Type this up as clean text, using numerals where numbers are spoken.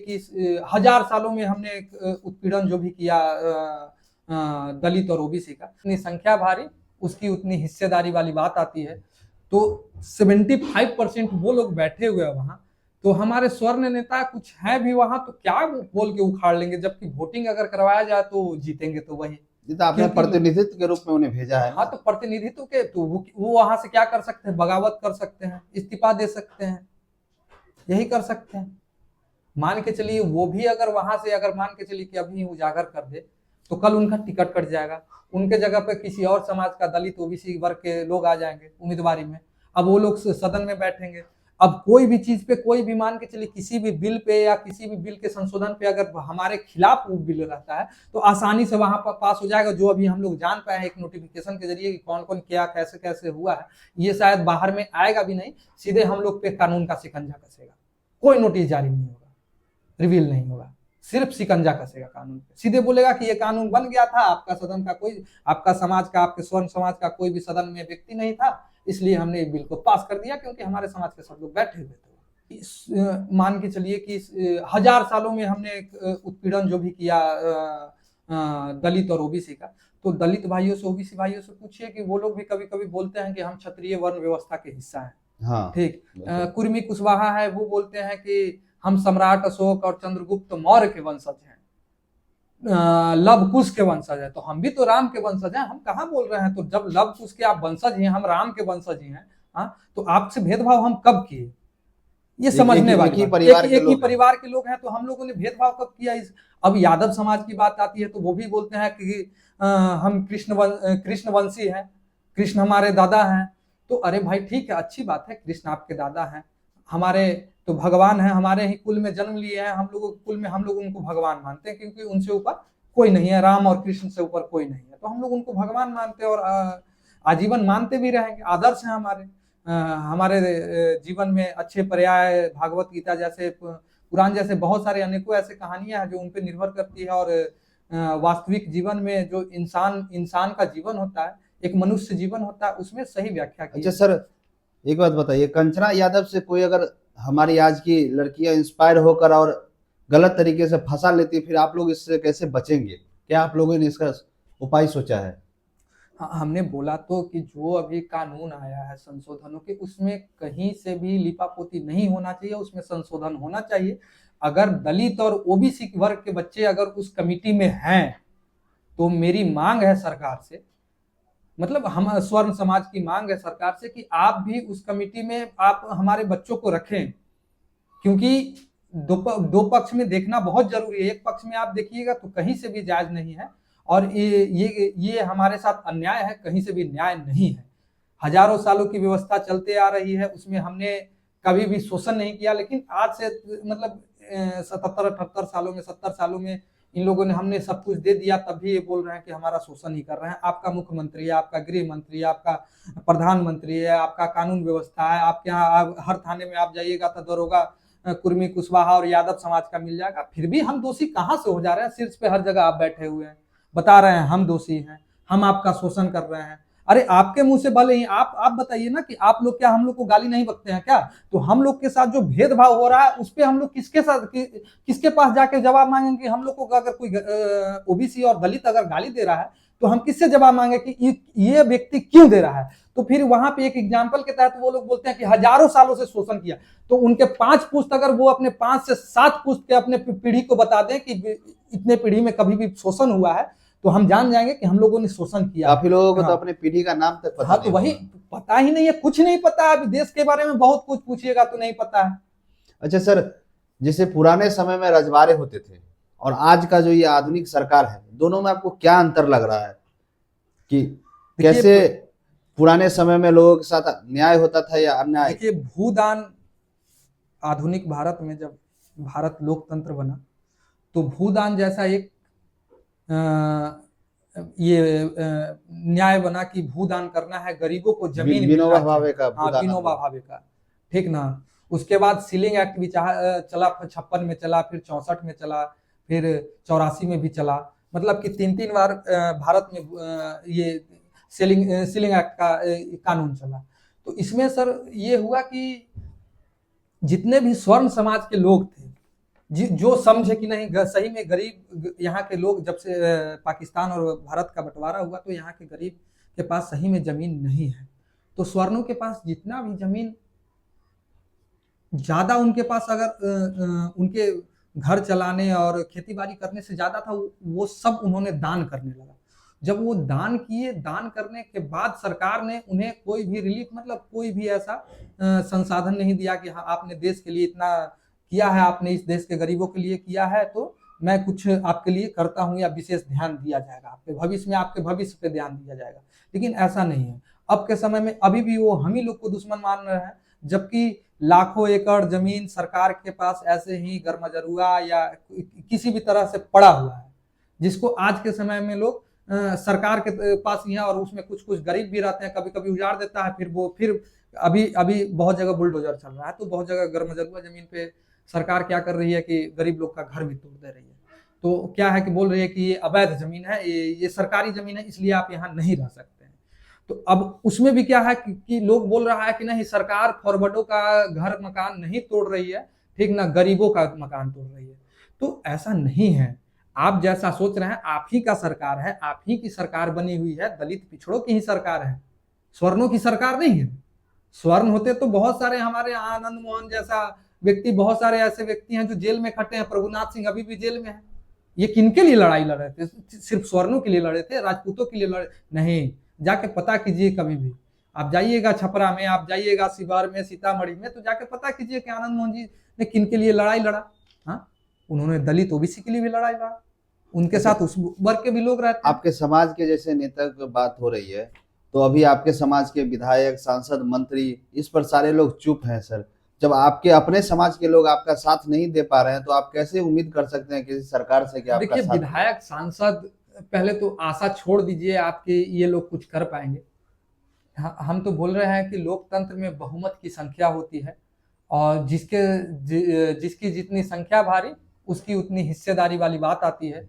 कि हजार सालों में हमने उत्पीड़न जो भी किया दलित और ओबीसी का, इतनी संख्या भारी उसकी उतनी हिस्सेदारी वाली बात आती है। तो 75% वो लोग बैठे हुए हैं वहां, तो हमारे स्वर्ण नेता कुछ है भी वहां तो क्या बोल के उखाड़ लेंगे, जबकि वोटिंग अगर करवाया जाए तो जीतेंगे तो वही। तो आपने प्रतिनिधित्व के रूप में उन्हें भेजा है। हाँ, तो प्रतिनिधित्व के तो वो वहां से क्या कर सकते हैं, बगावत कर सकते हैं, इस्तीफा दे सकते हैं, यही कर सकते हैं। मान के चलिए वो भी अगर वहां से अगर मान के चलिए कि अभी उजागर कर दे तो कल उनका टिकट कट जाएगा, उनके जगह पे किसी और समाज का दलित ओबीसी वर्ग के लोग आ जाएंगे उम्मीदवारी में। अब वो लोग सदन में बैठेंगे, अब कोई भी चीज पे, कोई भी मान के चलिए किसी भी बिल पे या किसी भी बिल के संशोधन पे अगर हमारे खिलाफ वो बिल रहता है तो आसानी से वहां पर पास हो जाएगा। जो अभी हम लोग जान पाए हैं एक नोटिफिकेशन के जरिए कि कौन कौन क्या कैसे कैसे हुआ है, ये शायद बाहर में आएगा भी नहीं, सीधे हम लोग पे कानून का शिकंजा कसेगा। कोई नोटिस जारी नहीं होगा, रिवील नहीं होगा, सिर्फ शिकंजा कसेगा कानून पे। सीधे बोलेगा कि ये कानून बन गया था, आपका सदन का कोई, आपका समाज का, आपके स्वर्ण समाज का कोई भी सदन में व्यक्ति नहीं था, इसलिए हमने बिल को पास कर दिया क्योंकि हमारे समाज के सब लोग बैठे हुए थे। मान के चलिए कि हजार सालों में हमने उत्पीड़न जो भी किया दलित और ओबीसी का, तो दलित भाइयों से, ओबीसी भाइयों से पूछिए कि वो लोग भी कभी कभी बोलते हैं कि हम क्षत्रिय वर्ण व्यवस्था के हिस्सा हैं। हाँ, ठीक। कुर्मी कुशवाहा है, वो बोलते हैं कि हम सम्राट अशोक और चंद्रगुप्त मौर्य के वंशज हैं, लव कुश के वंशज है, तो हम भी तो राम के वंशज हैं, हम कहाँ बोल रहे हैं। तो जब लव कुश के आप वंशज ही हैं, हम राम के वंशज ही हैं, तो आपसे भेदभाव हम कब किए, ये समझने वाली एक ही परिवार के लोग हैं, तो हम लोगों ने भेदभाव कब किया। अब यादव समाज की बात आती है तो वो भी बोलते हैं कि हम कृष्णवंशी हैं, कृष्ण हमारे दादा हैं। तो अरे भाई ठीक है, अच्छी बात है, कृष्ण आपके दादा हैं, हमारे तो भगवान है, हमारे ही कुल में जन्म लिए हैं, हम लोगों के कुल में हम लोग उनको भगवान मानते हैं क्योंकि उनसे ऊपर कोई नहीं है, राम और कृष्ण से ऊपर कोई नहीं है, तो हम लोग उनको भगवान मानते हैं और आजीवन मानते भी रहेंगे। आदर्श है हमारे जीवन में अच्छे पर्याय, भागवत गीता जैसे, पुराण जैसे बहुत सारे अनेकों ऐसे कहानियां हैं जो उन पर निर्भर करती है। और वास्तविक जीवन में जो इंसान का जीवन होता है, एक मनुष्य जीवन होता है, उसमें सही व्याख्या की। अच्छा सर, एक बात बताइए, कंचना यादव से कोई अगर हमारी आज की लड़कियां इंस्पायर होकर और गलत तरीके से फंसा लेती, फिर आप लोग इससे कैसे बचेंगे? क्या आप लोगों ने इसका उपाय सोचा है? हाँ, हमने बोला तो कि जो अभी कानून आया है संशोधनों के, उसमें कहीं से भी लिपापोती नहीं होना चाहिए, उसमें संशोधन होना चाहिए। अगर दलित और ओबीसी वर्ग के बच्चे अगर उस कमिटी में हैं तो मेरी मांग है सरकार से, मतलब हम स्वर्ण समाज की मांग है सरकार से कि आप भी उस कमिटी में आप हमारे बच्चों को रखें, क्योंकि दो पक्ष में देखना बहुत जरूरी है। एक पक्ष में आप देखिएगा तो कहीं से भी जायज नहीं है, और ये हमारे साथ अन्याय है, कहीं से भी न्याय नहीं है। हजारों सालों की व्यवस्था चलते आ रही है, उसमें हमने कभी भी शोषण नहीं किया, लेकिन आज से मतलब 77-78 सालों में, 70 सालों में इन लोगों ने, हमने सब कुछ दे दिया, तब भी ये बोल रहे हैं कि हमारा शोषण ही कर रहे हैं। आपका मुख्यमंत्री है, आपका गृह मंत्री है, आपका प्रधानमंत्री है, आपका कानून व्यवस्था है, आपके यहाँ हर थाने में आप जाइएगा तो दरोगा कुर्मी कुशवाहा और यादव समाज का मिल जाएगा, फिर भी हम दोषी कहाँ से हो जा रहे हैं? शीर्ष पे हर जगह आप बैठे हुए हैं, बता रहे हैं हम दोषी हैं, हम आपका शोषण कर रहे हैं। अरे आपके मुंह से भले ही आप बताइए ना कि आप लोग क्या हम लोग को गाली नहीं बकते हैं क्या? तो हम लोग के साथ जो भेदभाव हो रहा है उस पर हम लोग किसके पास जाके जवाब मांगेंगे? हम लोग को अगर कोई ओबीसी और दलित अगर गाली दे रहा है तो हम किससे जवाब मांगे कि ये व्यक्ति क्यों दे रहा है? तो फिर वहां पे एक एग्जाम्पल के तहत वो लोग बोलते हैं कि हजारों सालों से शोषण किया, तो उनके 5 पुश्त अगर वो अपने 5 से 7 पुश्त के अपने पीढ़ी को बता दें कि इतने पीढ़ी में कभी भी शोषण हुआ है, तो हम जान जाएंगे कि हम लोगों ने शोषण किया। काफी लोगों को तो अपने पीढ़ी का नाम तक पता नहीं। तो वही पता ही नहीं है, कुछ नहीं पता है। अभी देश के बारे में बहुत कुछ पूछिएगा तो नहीं पता है। अच्छा सर, जैसे पुराने समय में रजवाड़े होते थे और आज का जो ये आधुनिक सरकार है, दोनों में आपको क्या अंतर लग रहा है कि कैसे पुराने समय में लोगों के साथ न्याय होता था या अन्याय? देखिए, भूदान आधुनिक भारत में जब भारत लोकतंत्र बना तो भूदान जैसा एक न्याय बना कि भूदान करना है, गरीबों को जमीन, विनोबा भावे का, विनोबा भावे का, ठीक ना। उसके बाद सीलिंग एक्ट भी चला, 56 में चला, फिर 64 में चला, फिर 84 में भी चला, मतलब कि 3 बार भारत में ये सीलिंग एक्ट का कानून चला। तो इसमें सर ये हुआ कि जितने भी स्वर्ण समाज के लोग थे जो समझे कि नहीं सही में गरीब यहाँ के लोग, जब से पाकिस्तान और भारत का बंटवारा हुआ तो यहाँ के गरीब के पास सही में जमीन नहीं है, तो स्वर्णों के पास जितना भी जमीन ज्यादा उनके पास अगर उनके घर चलाने और खेती बाड़ी करने से ज्यादा था, वो सब उन्होंने दान करने लगा। जब वो दान किए, दान करने के बाद सरकार ने उन्हें कोई भी रिलीफ, मतलब कोई भी ऐसा संसाधन नहीं दिया कि हाँ आपने देश के लिए इतना किया है, आपने इस देश के गरीबों के लिए किया है, तो मैं कुछ आपके लिए करता हूँ या विशेष ध्यान दिया जाएगा आपके भविष्य में, आपके भविष्य पे ध्यान दिया जाएगा। लेकिन ऐसा नहीं है। अब के समय में अभी भी वो हम ही लोग को दुश्मन मान रहे हैं, जबकि लाखों एकड़ जमीन सरकार के पास ऐसे ही गरमजरुआ या किसी भी तरह से पड़ा हुआ है, जिसको आज के समय में लोग सरकार के पास ही है, और उसमें कुछ कुछ गरीब भी रहते हैं, कभी कभी उजाड़ देता है, फिर अभी बहुत जगह बुलडोजर चल रहा है, तो बहुत जगह गरमजरुआ जमीन पे सरकार क्या कर रही है कि गरीब लोग का घर भी तोड़ दे रही है। तो क्या है कि बोल रही है कि ये अवैध जमीन है, ये सरकारी जमीन है, इसलिए आप यहाँ नहीं रह सकते हैं। तो अब उसमें भी क्या है कि लोग बोल रहा है कि नहीं, सरकार फॉरवर्डों का घर मकान नहीं तोड़ रही है, ठीक ना, गरीबों का मकान तोड़ रही है। तो ऐसा नहीं है, आप जैसा सोच रहे हैं, आप ही का सरकार है, आप ही की सरकार बनी हुई है, दलित पिछड़ों की ही सरकार है, स्वर्णों की सरकार नहीं है। स्वर्ण होते तो बहुत सारे हमारे आनंद मोहन जैसा व्यक्ति, बहुत सारे ऐसे व्यक्ति हैं जो जेल में खटे हैं, प्रभुनाथ सिंह अभी भी जेल में है। ये किनके लिए लड़ाई लड़ रहे थे? सिर्फ स्वर्णों के लिए लड़े थे, राजपूतों के लिए लड़े नहीं? जाके पता कीजिए, कभी भी आप जाइएगा छपरा में, आप जाइएगा शिवार में, सीतामढ़ी में, तो जाके पता कीजिए कि आनंद मोहन जी ने किनके लिए लड़ाई लड़ा। हाँ, उन्होंने दलित ओबीसी के लिए भी लड़ाई लड़ा, उनके साथ उस वर्ग के भी लोग रहते हैं। आपके समाज के जैसे नेता की बात हो रही है, तो अभी आपके समाज के विधायक, सांसद, मंत्री, इस पर सारे लोग चुप हैं सर। जब आपके अपने समाज के लोग आपका साथ नहीं दे पा रहे हैं, तो आप कैसे उम्मीद कर सकते हैं किसी सरकार से कि आपका देखिए, साथ? विधायक, सांसद, पहले तो आशा छोड़ दीजिए आपके ये लोग कुछ कर पाएंगे। हम तो बोल रहे हैं कि लोकतंत्र में बहुमत की संख्या होती है, और जिसकी जितनी संख्या भारी, उसकी उतनी हिस्सेदारी वाली बात आती है।